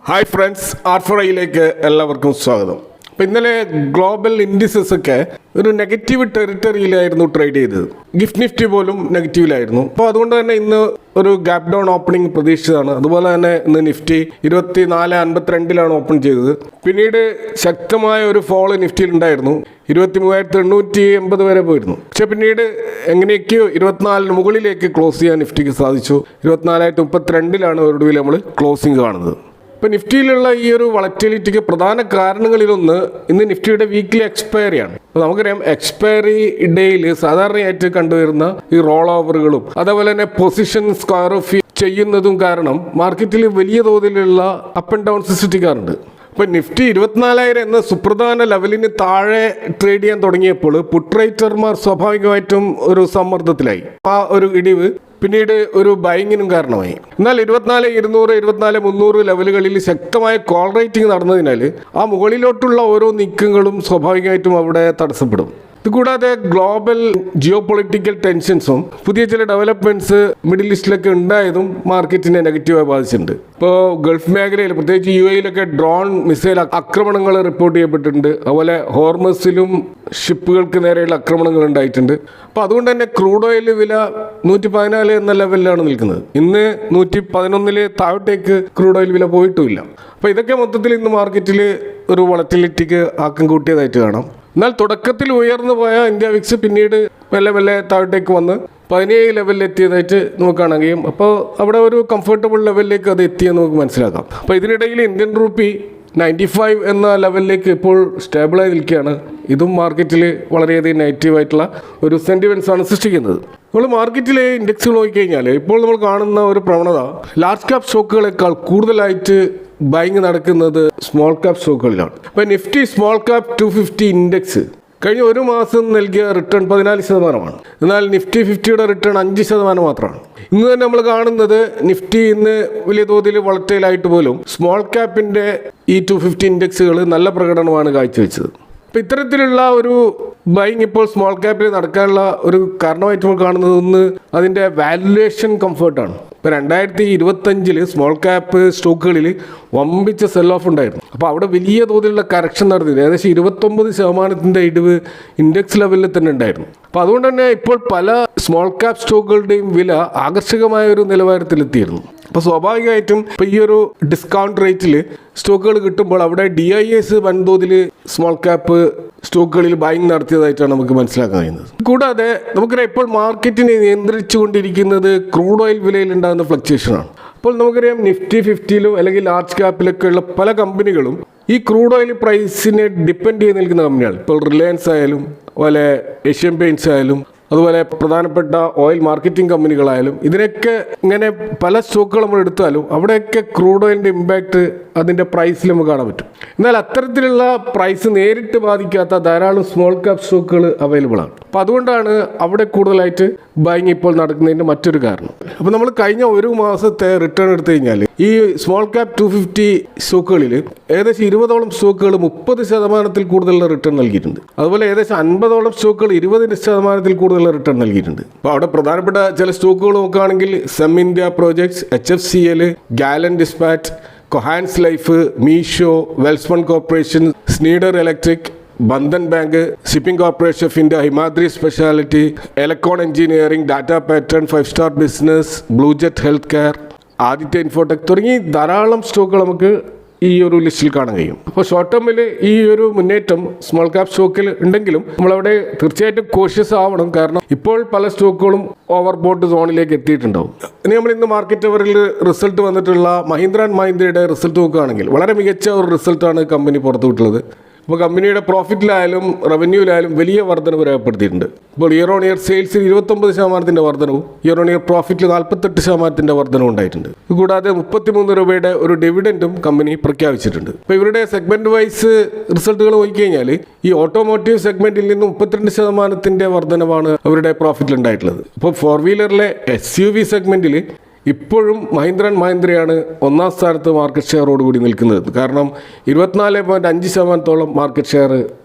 Hi friends, R4iലേക്ക് എല്ലാവർക്കും സ്വാഗതം. അപ്പോൾ ഇന്നലെ ഗ്ലോബൽ ഇൻഡിസസ് ഒക്കെ ഒരു നെഗറ്റീവ് ടെറിട്ടറിയിലായിരുന്നു ട്രേഡ് ചെയ്തത്. ഗിഫ്റ്റ് നിഫ്റ്റി പോലും നെഗറ്റീവിലായിരുന്നു. അപ്പോൾ അതുകൊണ്ട് തന്നെ ഇന്ന് ഒരു ഗ്യാപ് ഡൗൺ ഓപ്പണിംഗ് പ്രതീക്ഷിച്ചതാണ്. അതുപോലെ തന്നെ ഇന്ന് നിഫ്റ്റി 24.52 ഓപ്പൺ ചെയ്തത്. പിന്നീട് ശക്തമായ ഒരു ഫോള് നിഫ്റ്റിയിൽ ഉണ്ടായിരുന്നു. 23,880 വരെ പോയിരുന്നു. പക്ഷെ പിന്നീട് എങ്ങനെയൊക്കെയോ 24 മുകളിലേക്ക് ക്ലോസ് ചെയ്യാൻ നിഫ്റ്റിക്ക് സാധിച്ചു. 24,032 ഒടുവിൽ നമ്മൾ ക്ലോസിംഗ് കാണുന്നത്. ഇപ്പോൾ നിഫ്റ്റിയിലുള്ള ഈ ഒരു വളറ്റിലിറ്റിക്ക് പ്രധാന കാരണങ്ങളിലൊന്ന് ഇന്ന് നിഫ്റ്റിയുടെ വീക്ക്ലി എക്സ്പയറിയാണ്. അപ്പോൾ നമുക്കറിയാം, എക്സ്പയറി ഡേയിൽ സാധാരണയായിട്ട് കണ്ടുവരുന്ന ഈ റോൾ ഓവറുകളും അതേപോലെ തന്നെ പൊസിഷൻ സ്ക്വയർ ഓഫ് ചെയ്യുന്നതും കാരണം മാർക്കറ്റിൽ വലിയ തോതിലുള്ള അപ്പ് ആൻഡ് ഡൗൺ സൃഷ്ടിക്കാറുണ്ട്. ഇപ്പോൾ നിഫ്റ്റി 24,000 എന്ന സുപ്രധാന ലെവലിന് താഴെ ട്രേഡ് ചെയ്യാൻ തുടങ്ങിയപ്പോൾ പുട്ട് റൈറ്റർമാർ സ്വാഭാവികമായിട്ടും ഒരു സമ്മർദ്ദത്തിലായി. ആ ഒരു ഇടിവ് പിന്നീട് ഒരു ബൈങ്ങിനും കാരണമായി. എന്നാൽ 24,200, 24,300 ലെവലുകളിൽ ശക്തമായ കോൾ റേറ്റിംഗ് നടന്നതിനാൽ ആ മുകളിലോട്ടുള്ള ഓരോ നീക്കങ്ങളും സ്വാഭാവികമായിട്ടും അവിടെ തടസ്സപ്പെടും. ഇതുകൂടാതെ ഗ്ലോബൽ ജിയോ പൊളിറ്റിക്കൽ ടെൻഷൻസും പുതിയ ചില ഡെവലപ്മെൻറ്റ്സ് മിഡിൽ ഈസ്റ്റിലൊക്കെ ഉണ്ടായതും മാർക്കറ്റിനെ നെഗറ്റീവായി ബാധിച്ചിട്ടുണ്ട്. ഇപ്പോൾ ഗൾഫ് മേഖലയിൽ പ്രത്യേകിച്ച് UAE ഡ്രോൺ മിസൈൽ ആക്രമണങ്ങൾ റിപ്പോർട്ട് ചെയ്യപ്പെട്ടിട്ടുണ്ട്. അതുപോലെ ഹോർമസിലും ഷിപ്പുകൾക്ക് നേരെയുള്ള ആക്രമണങ്ങൾ ഉണ്ടായിട്ടുണ്ട്. അപ്പോൾ അതുകൊണ്ട് തന്നെ ക്രൂഡ് ഓയിൽ വില 114 എന്ന ലെവലിലാണ് നിൽക്കുന്നത്. ഇന്ന് 111 താഴോട്ടേക്ക് ക്രൂഡ് ഓയിൽ വില പോയിട്ടുമില്ല. അപ്പോൾ ഇതൊക്കെ മൊത്തത്തിൽ ഇന്ന് മാർക്കറ്റിൽ ഒരു വളറ്റിലിറ്റിക്ക് ആക്കം കൂട്ടിയതായിട്ട് കാണാം. എന്നാൽ തുടക്കത്തിൽ ഉയർന്നു പോയ ഇന്ത്യ വിക്സ് പിന്നീട് മെല്ലെ താഴോട്ടേക്ക് വന്ന് 17 ലെവലിൽ എത്തിയതായിട്ട് നമുക്ക് കാണാൻ കഴിയും. അപ്പോൾ അവിടെ ഒരു കംഫർട്ടബിൾ ലെവലിലേക്ക് അത് എത്തിയെന്ന് നമുക്ക് മനസ്സിലാക്കാം. അപ്പോൾ ഇതിനിടയിൽ ഇന്ത്യൻ രൂപി 95 എന്ന ലെവലിലേക്ക് ഇപ്പോൾ സ്റ്റേബിളായി നിൽക്കുകയാണ്. ഇതും മാർക്കറ്റിൽ വളരെയധികം നെഗറ്റീവായിട്ടുള്ള ഒരു സെൻറ്റിമെൻറ്റ്സാണ് സൃഷ്ടിക്കുന്നത്. നമ്മൾ മാർക്കറ്റിലെ ഇൻഡെക്സുകൾ നോക്കിക്കഴിഞ്ഞാൽ ഇപ്പോൾ നമ്മൾ കാണുന്ന ഒരു പ്രവണത ലാർജ് ക്യാപ് സ്റ്റോക്കുകളെക്കാൾ കൂടുതലായിട്ട് ബൈങ് നടക്കുന്നത് സ്മോൾ ക്യാപ് സ്റ്റോക്കുകളിലാണ്. ഇപ്പോൾ നിഫ്റ്റി സ്മോൾ ക്യാപ് 250 ഇൻഡെക്സ് കഴിഞ്ഞ ഒരു മാസം നൽകിയ റിട്ടേൺ 14%. എന്നാൽ നിഫ്റ്റി 50യുടെ റിട്ടേൺ 5% മാത്രമാണ്. ഇന്ന് തന്നെ നമ്മൾ കാണുന്നത് നിഫ്റ്റി ഇന്ന് വലിയ തോതിൽ വളറ്റൈലായിട്ട് പോലും സ്മോൾ ക്യാപ്പിൻ്റെ ഈ 250 ഇൻഡെക്സുകൾ നല്ല പ്രകടനമാണ് കാഴ്ചവെച്ചത്. അപ്പോൾ ഇത്തരത്തിലുള്ള ഒരു ബൈങ് ഇപ്പോൾ സ്മോൾ ക്യാപ്പിൽ നടക്കാനുള്ള ഒരു കാരണമായിട്ട് നമ്മൾ കാണുന്നത് ഒന്ന് അതിൻ്റെ വാല്യുവേഷൻ കംഫർട്ടാണ്. ഇപ്പോൾ 2025 സ്മോൾ ക്യാപ്പ് സ്റ്റോക്കുകളിൽ വമ്പിച്ച സെൽ ഓഫ് ഉണ്ടായിരുന്നു. അപ്പോൾ അവിടെ വലിയ തോതിലുള്ള കറക്ഷൻ നടത്തിയിരുന്നു. ഏകദേശം 29% ഇടിവ് ഇൻഡെക്സ് ലെവലിൽ തന്നെ ഉണ്ടായിരുന്നു. അപ്പോൾ അതുകൊണ്ട് തന്നെ ഇപ്പോൾ പല സ്മോൾ ക്യാപ് സ്റ്റോക്കുകളുടെയും വില ആകർഷകമായ ഒരു നിലവാരത്തിലെത്തിയിരുന്നു. അപ്പോൾ സ്വാഭാവികമായിട്ടും ഇപ്പോൾ ഈ ഒരു ഡിസ്കൗണ്ട് റേറ്റിൽ സ്റ്റോക്കുകൾ കിട്ടുമ്പോൾ അവിടെ DIAs വൻതോതിൽ സ്മോൾ ക്യാപ്പ് സ്റ്റോക്കുകളിൽ ബൈങ് നടത്തിയതായിട്ടാണ് നമുക്ക് മനസ്സിലാക്കാൻ കഴിയുന്നത്. കൂടാതെ നമുക്കറിയാം, ഇപ്പോൾ മാർക്കറ്റിനെ നിയന്ത്രിച്ചു കൊണ്ടിരിക്കുന്നത് ക്രൂഡ് ഓയിൽ വിലയിൽ ഉണ്ടാകുന്ന ഫ്ലക്ച്വേഷനാണ്. അപ്പോൾ നമുക്കറിയാം, നിഫ്റ്റി 50ലും അല്ലെങ്കിൽ ലാർജ് ക്യാപ്പിലൊക്കെ ഉള്ള പല കമ്പനികളും ഈ ക്രൂഡ് ഓയിൽ പ്രൈസിനെ ഡിപ്പെൻഡ് ചെയ്ത് നിൽക്കുന്ന കമ്പനിയാണ്. ഇപ്പോൾ റിലയൻസ് ആയാലും അതുപോലെ ഏഷ്യൻ പെയിൻറ്റ്സ് ആയാലും അതുപോലെ പ്രധാനപ്പെട്ട ഓയിൽ മാർക്കറ്റിംഗ് കമ്പനികളായാലും ഇതിനൊക്കെ ഇങ്ങനെ പല സ്റ്റോക്കുകൾ നമ്മൾ എടുത്താലും അവിടെയൊക്കെ ക്രൂഡ് ഓയിലിൻ്റെ ഇമ്പാക്റ്റ് അതിൻ്റെ പ്രൈസിൽ നമുക്ക് കാണാൻ പറ്റും. എന്നാൽ അത്തരത്തിലുള്ള പ്രൈസ് നേരിട്ട് ബാധിക്കാത്ത ധാരാളം സ്മോൾ ക്യാപ് സ്റ്റോക്കുകൾ അവൈലബിൾ ആണ്. അപ്പോൾ അതുകൊണ്ടാണ് അവിടെ കൂടുതലായിട്ട് ബൈങ് ഇപ്പോൾ നടക്കുന്നതിൻ്റെ മറ്റൊരു കാരണം. അപ്പോൾ നമ്മൾ കഴിഞ്ഞ ഒരു മാസത്തെ റിട്ടേൺ എടുത്തു കഴിഞ്ഞാൽ ഈ സ്മോൾ ക്യാപ് 250 സ്റ്റോക്കുകളിൽ ഏകദേശം 20ഓളം സ്റ്റോക്കുകൾ 30% കൂടുതലുള്ള റിട്ടേൺ നൽകിയിട്ടുണ്ട്. അതുപോലെ ഏകദേശം 50ഓളം സ്റ്റോക്കുകൾ 20% കൂടുതൽ റിട്ടേൺ നൽകിയിട്ടുണ്ട്. അപ്പോൾ അവിടെ പ്രധാനപ്പെട്ട ചില സ്റ്റോക്കുകൾ നോക്കുകയാണെങ്കിൽ സെം ഇന്ത്യ പ്രോജക്ട്സ്, HFCL, ഗാലൻ dispatch, Cohance life, Meesho, Welspun corporation, Schneider electric, Bandhan bank, shipping corporation of India, Himadri speciality, electron engineering, data pattern, 5 star business, Bluejet health care, Aditya Infotech തുടങ്ങി ധാരാളം സ്റ്റോക്കുകൾ നമുക്ക് ഈ ഒരു ലിസ്റ്റിൽ കാണാൻ കഴിയും. അപ്പോൾ ഷോർട്ട് ടേമിൽ ഈ ഒരു മുന്നേറ്റം സ്മോൾ ക്യാപ് സ്റ്റോക്കിൽ ഉണ്ടെങ്കിലും നമ്മളവിടെ തീർച്ചയായിട്ടും കോഷ്യസ് ആവണം. കാരണം ഇപ്പോൾ പല സ്റ്റോക്കുകളും ഓവർ ബോട്ട് സോണിലേക്ക് എത്തിയിട്ടുണ്ടാവും. ഇനി നമ്മൾ ഇന്ന് മാർക്കറ്റ് അവറിൽ റിസൾട്ട് വന്നിട്ടുള്ള മഹീന്ദ്ര ആൻഡ് മഹീന്ദ്രയുടെ റിസൾട്ട് നോക്കുകയാണെങ്കിൽ വളരെ മികച്ച ഒരു റിസൾട്ടാണ് കമ്പനി പുറത്തുവിട്ടുള്ളത്. അപ്പോൾ കമ്പനിയുടെ പ്രോഫിറ്റിലായാലും റവന്യൂവിലായാലും വലിയ വർധനവ് രേഖപ്പെടുത്തിയിട്ടുണ്ട്. ഇപ്പോൾ ഇയർ ഓൺ ഇയർ സെയിൽസിൽ 29% വർധനവും ഇയർ ഓൺ ഇയർ പ്രോഫിറ്റിൽ 48% വർധനവും ഉണ്ടായിട്ടുണ്ട്. കൂടാതെ 33 രൂപയുടെ ഒരു ഡിവിഡൻറ്റും കമ്പനി പ്രഖ്യാപിച്ചിട്ടുണ്ട്. അപ്പോൾ ഇവരുടെ സെഗ്മെൻറ്റ് വൈസ് റിസൾട്ടുകൾ നോക്കിക്കഴിഞ്ഞാൽ ഈ ഓട്ടോമോട്ടീവ് സെഗ്മെൻറ്റിൽ നിന്ന് 32% വർധനവാണ് അവരുടെ പ്രോഫിറ്റിൽ ഉണ്ടായിട്ടുള്ളത്. ഇപ്പോൾ 4 വീലറിലെ SUV സെഗ്മെൻറ്റിൽ ഇപ്പോഴും മഹീന്ദ്ര ആൻഡ് മഹീന്ദ്രയാണ് ഒന്നാം സ്ഥാനത്ത് മാർക്കറ്റ് ഷെയറോടുകൂടി നിൽക്കുന്നത്. കാരണം 24.5% മാർക്കറ്റ് ഷെയർ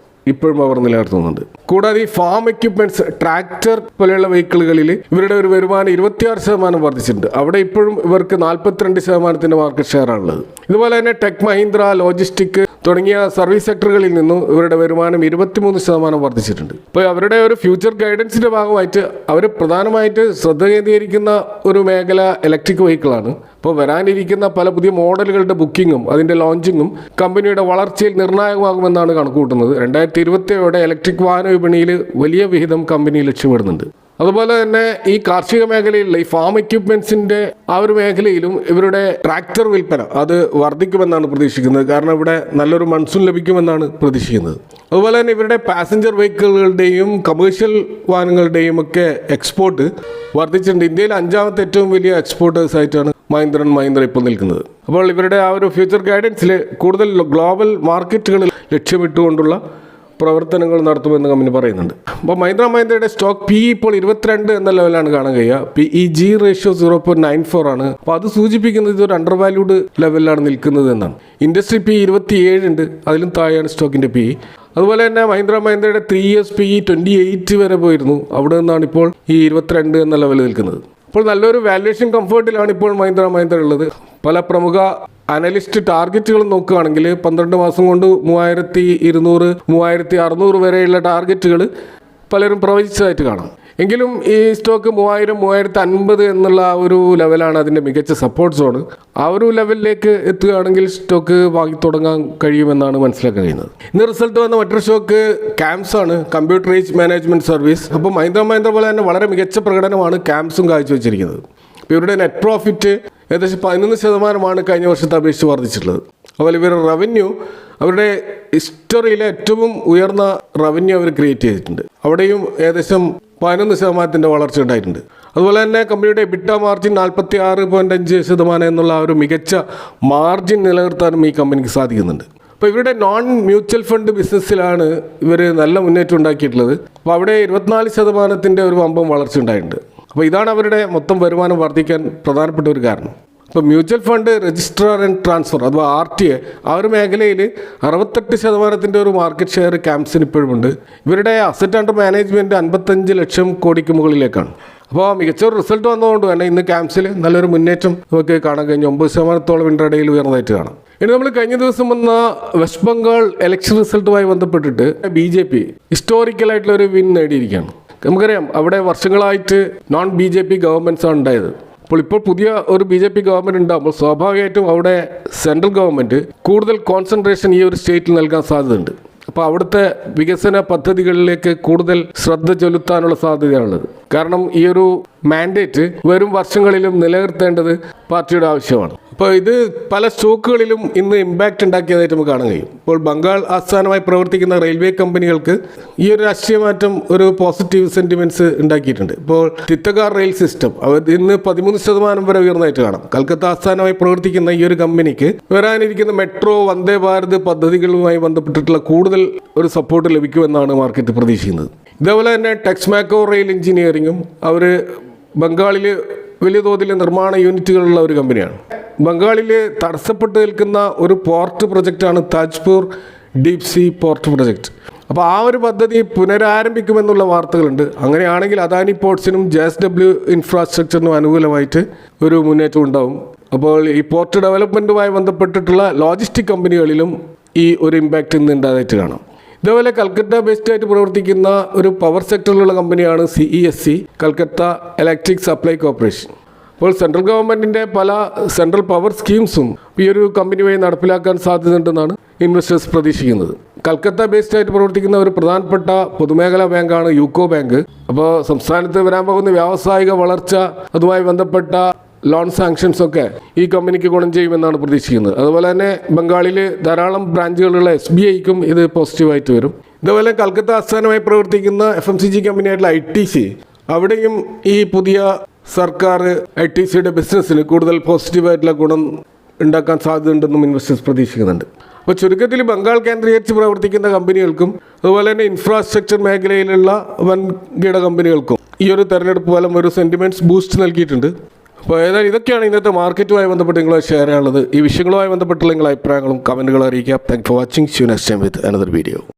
ഇപ്പോഴും അവർ നിലനിർത്തുന്നുണ്ട്. കൂടാതെ ഈ ഫാം എക്യുപ്മെന്റ്സ്, ട്രാക്ടർ പോലെയുള്ള വെഹിക്കിളുകളിൽ ഇവരുടെ ഒരു വരുമാനം 26% വർദ്ധിച്ചിട്ടുണ്ട്. അവിടെ ഇപ്പോഴും ഇവർക്ക് 42% മാർക്കറ്റ് ഷെയർ ആണുള്ളത്. ഇതുപോലെ തന്നെ ടെക് മഹീന്ദ്ര, ലോജിസ്റ്റിക് തുടങ്ങിയ സർവീസ് സെക്ടറുകളിൽ നിന്നും ഇവരുടെ വരുമാനം 23% വർദ്ധിച്ചിട്ടുണ്ട്. ഇപ്പോൾ അവരുടെ ഒരു ഫ്യൂച്ചർ ഗൈഡൻസിന്റെ ഭാഗമായിട്ട് അവർ പ്രധാനമായിട്ട് ശ്രദ്ധ കേന്ദ്രീകരിക്കുന്ന ഒരു മേഖല ഇലക്ട്രിക് വെഹിക്കിളാണ്. അപ്പോൾ വരാനിരിക്കുന്ന പല പുതിയ മോഡലുകളുടെ ബുക്കിങ്ങും അതിൻ്റെ ലോഞ്ചിങ്ങും കമ്പനിയുടെ വളർച്ചയിൽ നിർണായകമാകുമെന്നാണ് കണക്കുകൂട്ടുന്നത്. 2027 ഇലക്ട്രിക് വാഹന വിപണിയിൽ വലിയ വിഹിതം കമ്പനി ലക്ഷ്യമിടുന്നുണ്ട്. അതുപോലെ തന്നെ ഈ കാർഷിക മേഖലയിലുള്ള ഈ ഫാം എക്യുപ്മെന്റ്സിന്റെ ആ ഒരു മേഖലയിലും ഇവരുടെ ട്രാക്ടർ വിൽപ്പന അത് വർദ്ധിക്കുമെന്നാണ് പ്രതീക്ഷിക്കുന്നത്. കാരണം ഇവിടെ നല്ലൊരു മൺസൂൺ ലഭിക്കുമെന്നാണ് പ്രതീക്ഷിക്കുന്നത്. അതുപോലെ തന്നെ ഇവരുടെ പാസഞ്ചർ വെഹിക്കിളുകളുടെയും കമേഴ്ഷ്യൽ വാഹനങ്ങളുടെയും ഒക്കെ എക്സ്പോർട്ട് വർദ്ധിച്ചിട്ടുണ്ട്. ഇന്ത്യയിൽ 5ാമത്തെ ഏറ്റവും വലിയ എക്സ്പോർട്ടേഴ്സ് ആയിട്ടാണ് മഹീന്ദ്ര ഇപ്പോൾ നിൽക്കുന്നത്. അപ്പോൾ ഇവരുടെ ആ ഒരു ഫ്യൂച്ചർ ഗൈഡൻസിൽ കൂടുതൽ ഗ്ലോബൽ മാർക്കറ്റുകളിൽ ലക്ഷ്യമിട്ടുകൊണ്ടുള്ള പ്രവർത്തനങ്ങൾ നടത്തുമെന്ന് കമ്പനി പറയുന്നുണ്ട്. അപ്പോൾ മഹീന്ദ്രയുടെ സ്റ്റോക്ക് PE ഇപ്പോൾ 22 എന്ന ലെവലാണ് കാണാൻ കഴിയുക. PEG റേഷ്യോ 0.94 ആണ്. അപ്പോൾ അത് സൂചിപ്പിക്കുന്നത് ഇതൊരു അണ്ടർ വാല്യൂഡ് ലെവലിലാണ് നിൽക്കുന്നത് എന്നാണ്. ഇൻഡസ്ട്രി PE 27 ഉണ്ട്, അതിലും താഴെയാണ് സ്റ്റോക്കിൻ്റെ PE. അതുപോലെ തന്നെ മഹീന്ദ്രയുടെ 3 years PE 28 വരെ പോയിരുന്നു. അവിടെ നിന്നാണ് ഇപ്പോൾ ഈ 22 എന്ന ലെവലിൽ നിൽക്കുന്നത്. അപ്പോൾ നല്ലൊരു വാല്യുവേഷൻ കംഫർട്ടിലാണ് ഇപ്പോൾ മഹീന്ദ്ര ഉള്ളത്. പല പ്രമുഖ അനലിസ്റ്റ് ടാർഗറ്റുകൾ നോക്കുകയാണെങ്കിൽ 12 മാസം കൊണ്ട് 3200, 3600 വരെയുള്ള ടാർഗറ്റുകൾ പലരും പ്രവചിച്ചതായിട്ട് കാണാം. എങ്കിലും ഈ സ്റ്റോക്ക് 3000, 3050 എന്നുള്ള ആ ഒരു ലെവലാണ് അതിൻ്റെ മികച്ച സപ്പോർട്ട് സോൺ. ആ ഒരു ലെവലിലേക്ക് എത്തുകയാണെങ്കിൽ സ്റ്റോക്ക് വാങ്ങി തുടങ്ങാൻ കഴിയുമെന്നാണ് മനസ്സിലാക്കാൻ കഴിയുന്നത്. ഇന്ന് റിസൾട്ട് വന്ന മറ്റൊരു സ്റ്റോക്ക് CAMS ആണ്, കമ്പ്യൂട്ടർ ഏജ് മാനേജ്മെൻറ്റ് സർവീസ്. അപ്പോൾ മഹീന്ദ്ര പോലെ തന്നെ വളരെ മികച്ച പ്രകടനമാണ് CAMSും കാഴ്ചവെച്ചിരിക്കുന്നത്. ഇപ്പോൾ ഇവരുടെ നെറ്റ് പ്രോഫിറ്റ് ഏകദേശം 11% കഴിഞ്ഞ വർഷത്തെ അപേക്ഷിച്ച് വർദ്ധിച്ചിട്ടുള്ളത്. അതുപോലെ ഇവരുടെ റവന്യൂ, അവരുടെ ഹിസ്റ്ററിയിലെ ഏറ്റവും ഉയർന്ന റവന്യൂ അവർ ക്രിയേറ്റ് ചെയ്തിട്ടുണ്ട്. അവിടെയും ഏകദേശം 11% വളർച്ച ഉണ്ടായിട്ടുണ്ട്. അതുപോലെ തന്നെ കമ്പനിയുടെ EBITDA മാർജിൻ 46.5% എന്നുള്ള ഒരു മികച്ച മാർജിൻ നിലനിർത്താനും ഈ കമ്പനിക്ക് സാധിക്കുന്നുണ്ട്. അപ്പോൾ ഇവരുടെ നോൺ മ്യൂച്വൽ ഫണ്ട് ബിസിനസ്സിലാണ് ഇവർ നല്ല മുന്നേറ്റം ഉണ്ടാക്കിയിട്ടുള്ളത്. അപ്പോൾ അവിടെ 24% ഒരു വമ്പം വളർച്ച ഉണ്ടായിട്ടുണ്ട്. അപ്പോൾ ഇതാണ് അവരുടെ മൊത്തം വരുമാനം വർദ്ധിക്കാൻ പ്രധാനപ്പെട്ട ഒരു കാരണം. ഇപ്പോൾ mutual fund registrar and transfer അഥവാ RTA ആ ഒരു മേഖലയിൽ 68% ഒരു മാർക്കറ്റ് ഷെയർ CAMSന് ഇപ്പോഴുമുണ്ട്. ഇവരുടെ അസറ്റ് അണ്ടർ മാനേജ്മെൻറ്റ് 55 ലക്ഷം കോടിക്ക് മുകളിലേക്കാണ്. അപ്പോൾ മികച്ചൊരു റിസൾട്ട് വന്നതുകൊണ്ട് തന്നെ ഇന്ന് CAMSൽ നല്ലൊരു മുന്നേറ്റം നമുക്ക് കാണാൻ കഴിഞ്ഞു. 9% ഇൻട്രാഡേയിൽ ഉയർന്നതായിട്ട് കാണാം. ഇനി നമ്മൾ കഴിഞ്ഞ ദിവസം വന്ന വെസ്റ്റ് ബംഗാൾ ഇലക്ഷൻ റിസൾട്ടുമായി ബന്ധപ്പെട്ടിട്ട് BJP ഹിസ്റ്റോറിക്കലായിട്ടുള്ള ഒരു വിൻ നേടിയിരിക്കുകയാണ്. നമുക്കറിയാം അവിടെ വർഷങ്ങളായിട്ട് നോൺ BJP ഗവൺമെൻറ്റ്സ് ആണ് ഉണ്ടായത്. ഇപ്പോൾ പുതിയ ഒരു BJP ഗവൺമെൻറ് ഉണ്ടാകുമ്പോൾ സ്വാഭാവികമായിട്ടും അവിടെ സെൻട്രൽ ഗവൺമെൻറ് കൂടുതൽ കോൺസെൻട്രേഷൻ ഈ ഒരു സ്റ്റേറ്റിൽ നൽകാൻ സാധ്യതയുണ്ട്. അപ്പോൾ അവിടുത്തെ വികസന പദ്ധതികളിലേക്ക് കൂടുതൽ ശ്രദ്ധ ചെലുത്താനുള്ള സാധ്യതയാണുള്ളത്. കാരണം ഈ ഒരു മാൻഡേറ്റ് വരും വർഷങ്ങളിലും നിലനിർത്തേണ്ടത് പാർട്ടിയുടെ ആവശ്യമാണ്. അപ്പോൾ ഇത് പല സ്റ്റോക്കുകളിലും ഇന്ന് ഇമ്പാക്റ്റ് ഉണ്ടാക്കിയതായിട്ട് നമുക്ക് കാണാൻ കഴിയും. ഇപ്പോൾ ബംഗാൾ ആസ്ഥാനമായി പ്രവർത്തിക്കുന്ന റെയിൽവേ കമ്പനികൾക്ക് ഈ ഒരു രാഷ്ട്രീയ മാറ്റം ഒരു പോസിറ്റീവ് സെന്റിമെന്റ്സ് ഉണ്ടാക്കിയിട്ടുണ്ട്. ഇപ്പോൾ തിത്തകാർ റെയിൽ സിസ്റ്റം അവർ ഇന്ന് 13% വരെ ഉയർന്നതായിട്ട് കാണാം. കൽക്കത്ത ആസ്ഥാനമായി പ്രവർത്തിക്കുന്ന ഈ ഒരു കമ്പനിക്ക് വരാനിരിക്കുന്ന മെട്രോ, വന്ദേ ഭാരത് പദ്ധതികളുമായി ബന്ധപ്പെട്ടിട്ടുള്ള കൂടുതൽ ഒരു സപ്പോർട്ട് ലഭിക്കുമെന്നാണ് മാർക്കറ്റ് പ്രതീക്ഷിക്കുന്നത്. ഇതേപോലെ തന്നെ ടെക്സ്മാക്കോ റെയിൽ എഞ്ചിനീയറിംഗും അവർ ബംഗാളിൽ വലിയ തോതിൽ നിർമ്മാണ യൂണിറ്റുകളുള്ള ഒരു കമ്പനിയാണ്. ബംഗാളിൽ തടസ്സപ്പെട്ട് നിൽക്കുന്ന ഒരു പോർട്ട് പ്രൊജക്റ്റാണ് Tajpur deep sea port project. അപ്പോൾ ആ ഒരു പദ്ധതി പുനരാരംഭിക്കുമെന്നുള്ള വാർത്തകളുണ്ട്. അങ്ങനെയാണെങ്കിൽ അദാനി പോർട്സിനും JSW ഇൻഫ്രാസ്ട്രക്ചറിനും അനുകൂലമായിട്ട് ഒരു മുന്നേറ്റം ഉണ്ടാവും. അപ്പോൾ ഈ പോർട്ട് ഡെവലപ്മെൻറ്റുമായി ബന്ധപ്പെട്ടിട്ടുള്ള ലോജിസ്റ്റിക് കമ്പനികളിലും ഈ ഒരു ഇമ്പാക്റ്റ് ഇന്ന് ഉണ്ടായിട്ട് കാണാം. ഇതേപോലെ കൽക്കത്ത ബേസ്ഡ് ആയിട്ട് പ്രവർത്തിക്കുന്ന ഒരു പവർ സെക്ടറിലുള്ള കമ്പനിയാണ് CESC, Calcutta electric supply corporation. അപ്പോൾ സെൻട്രൽ ഗവൺമെൻറ്റിൻ്റെ പല സെൻട്രൽ പവർ സ്കീംസും ഈ ഒരു കമ്പനി വഴി നടപ്പിലാക്കാൻ സാധ്യതയുണ്ടെന്നാണ് ഇൻവെസ്റ്റേഴ്സ് പ്രതീക്ഷിക്കുന്നത്. കൽക്കത്ത ബേസ്ഡ് ആയിട്ട് പ്രവർത്തിക്കുന്ന ഒരു പ്രധാനപ്പെട്ട പൊതുമേഖലാ ബാങ്കാണ് യൂക്കോ ബാങ്ക്. അപ്പോൾ സംസ്ഥാനത്ത് വരാൻ പോകുന്ന വ്യാവസായിക വളർച്ച, അതുമായി ബന്ധപ്പെട്ട ലോൺ സാങ്ഷൻസ് ഒക്കെ ഈ കമ്പനിക്ക് ഗുണം ചെയ്യുമെന്നാണ് പ്രതീക്ഷിക്കുന്നത്. അതുപോലെ തന്നെ ബംഗാളിൽ ധാരാളം ബ്രാഞ്ചുകളുള്ള SBIക്കും ഇത് പോസിറ്റീവായിട്ട് വരും. ഇതുപോലെ കൽക്കത്ത ആസ്ഥാനമായി പ്രവർത്തിക്കുന്ന FMCG കമ്പനിയായിട്ടുള്ള ITC, അവിടെയും ഈ പുതിയ സർക്കാർ ITCയുടെ ബിസിനസ്സിന് കൂടുതൽ പോസിറ്റീവായിട്ടുള്ള ഗുണം ഉണ്ടാക്കാൻ സാധ്യതയുണ്ടെന്നും ഇൻവെസ്റ്റേഴ്സ് പ്രതീക്ഷിക്കുന്നുണ്ട്. അപ്പോൾ ചുരുക്കത്തിൽ ബംഗാൾ കേന്ദ്രീകരിച്ച് പ്രവർത്തിക്കുന്ന കമ്പനികൾക്കും അതുപോലെ തന്നെ ഇൻഫ്രാസ്ട്രക്ചർ മേഖലയിലുള്ള വൻകിട കമ്പനികൾക്കും ഈ ഒരു തെരഞ്ഞെടുപ്പ് ഫലം ഒരു സെൻറ്റിമെൻറ്റ്സ് ബൂസ്റ്റ് നൽകിയിട്ടുണ്ട്. അപ്പോൾ ഏതായാലും ഇതൊക്കെയാണ് ഇന്നത്തെ മാർക്കറ്റുമായി ബന്ധപ്പെട്ട് നിങ്ങളെ ഷെയർ ചെയ്യാനുള്ളത്. ഈ വിഷയങ്ങളുമായി ബന്ധപ്പെട്ടുള്ള നിങ്ങളുടെ അഭിപ്രായങ്ങളും കമൻറ്റുകളും അറിയിക്കാം. Thank for watching. See you next time with another video.